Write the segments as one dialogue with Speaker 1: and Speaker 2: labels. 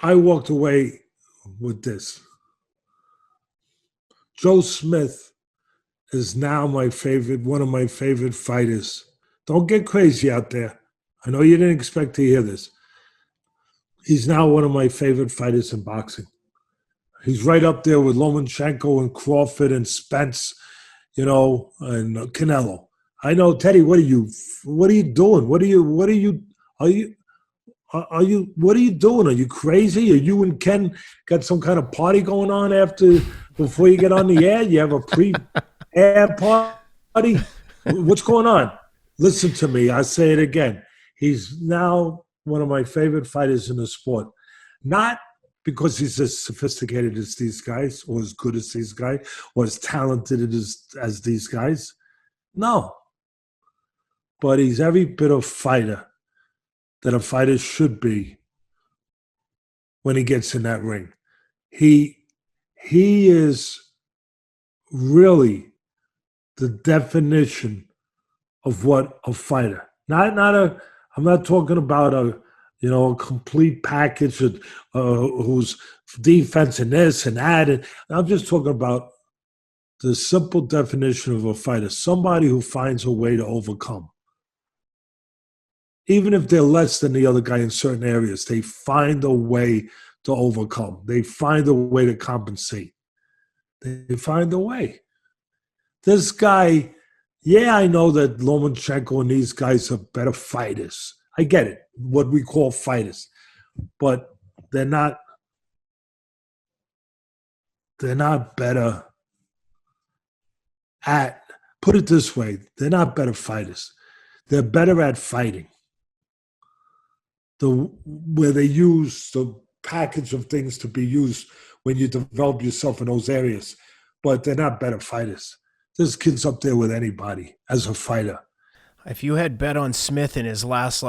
Speaker 1: I walked away with this. Joe Smith is now one of my favorite fighters. Don't get crazy out there. I know you didn't expect to hear this. He's now one of my favorite fighters in boxing. He's right up there with Lomachenko and Crawford and Spence, and Canelo. I know, Teddy. What are you doing? What are you doing? Are you crazy? Are you and Ken got some kind of party going on before you get on the air? You have a pre-air party? What's going on? Listen to me. I say it again. He's now one of my favorite fighters in the sport. Not because he's as sophisticated as these guys, or as good as these guys, or as talented as these guys. No. But he's every bit of fighter that a fighter should be when he gets in that ring. He is really the definition of what a fighter. I'm not talking about a complete package whose defense and this and that. And I'm just talking about the simple definition of a fighter, somebody who finds a way to overcome. Even if they're less than the other guy in certain areas, they find a way to overcome. They find a way to compensate. They find a way. This guy, I know that Lomachenko and these guys are better fighters. I get it, what we call fighters. But they're not better at, put it this way, they're not better fighters. They're better at fighting. Where they use the package of things to be used when you develop yourself in those areas. But they're not better fighters. This kid's up there with anybody as a fighter.
Speaker 2: If you had bet on Smith in his last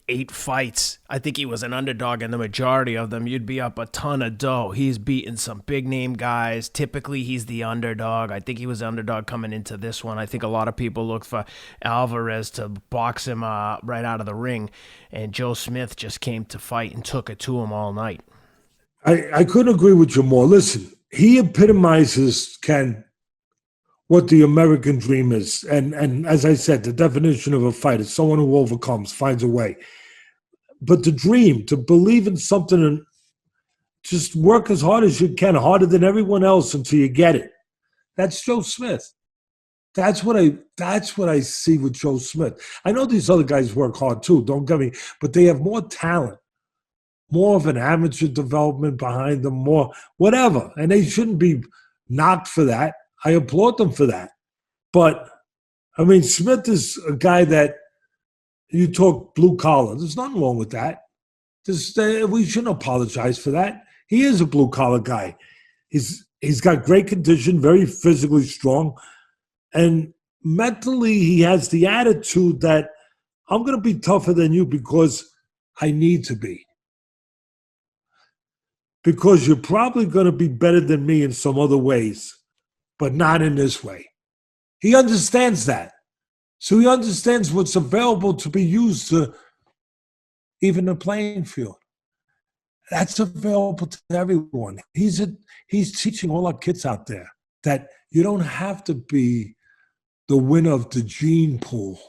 Speaker 2: 8 fights, I think he was an underdog in the majority of them, you'd be up a ton of dough. He's beaten some big name guys. Typically, he's the underdog. I think he was the underdog coming into this one. I think a lot of people look for Alvarez to box him right out of the ring, and Joe Smith just came to fight and took it to him all night.
Speaker 1: I couldn't agree with you more. Listen, he epitomizes, Ken, what the American dream is. And as I said, the definition of a fighter is someone who overcomes, finds a way. But the dream, to believe in something and just work as hard as you can, harder than everyone else until you get it. That's Joe Smith. That's what I see with Joe Smith. I know these other guys work hard too, don't get me, but they have more talent, more of an amateur development behind them, more whatever. And they shouldn't be knocked for that. I applaud them for that. But, Smith is a guy that you talk blue collar. There's nothing wrong with that. We shouldn't apologize for that. He is a blue collar guy. He's got great condition, very physically strong. And mentally, he has the attitude that I'm going to be tougher than you because I need to be. Because you're probably going to be better than me in some other ways, but not in this way. He understands that. So he understands what's available to be used to even the playing field. That's available to everyone. He's teaching all our kids out there that you don't have to be the winner of the gene pool.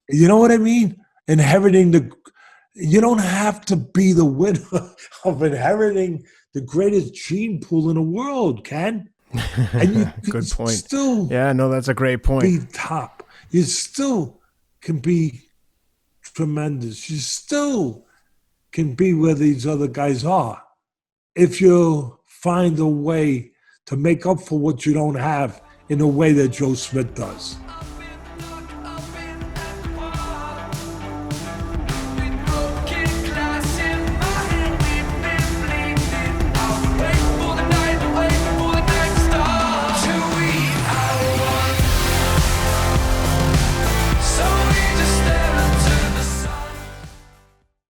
Speaker 1: You know what I mean? You don't have to be the winner of inheriting the greatest gene pool in the world, Ken. And you
Speaker 2: Good point.
Speaker 1: Still
Speaker 2: that's a great point.
Speaker 1: Be top. You still can be tremendous. You still can be where these other guys are if you find a way to make up for what you don't have in a way that Joe Smith does.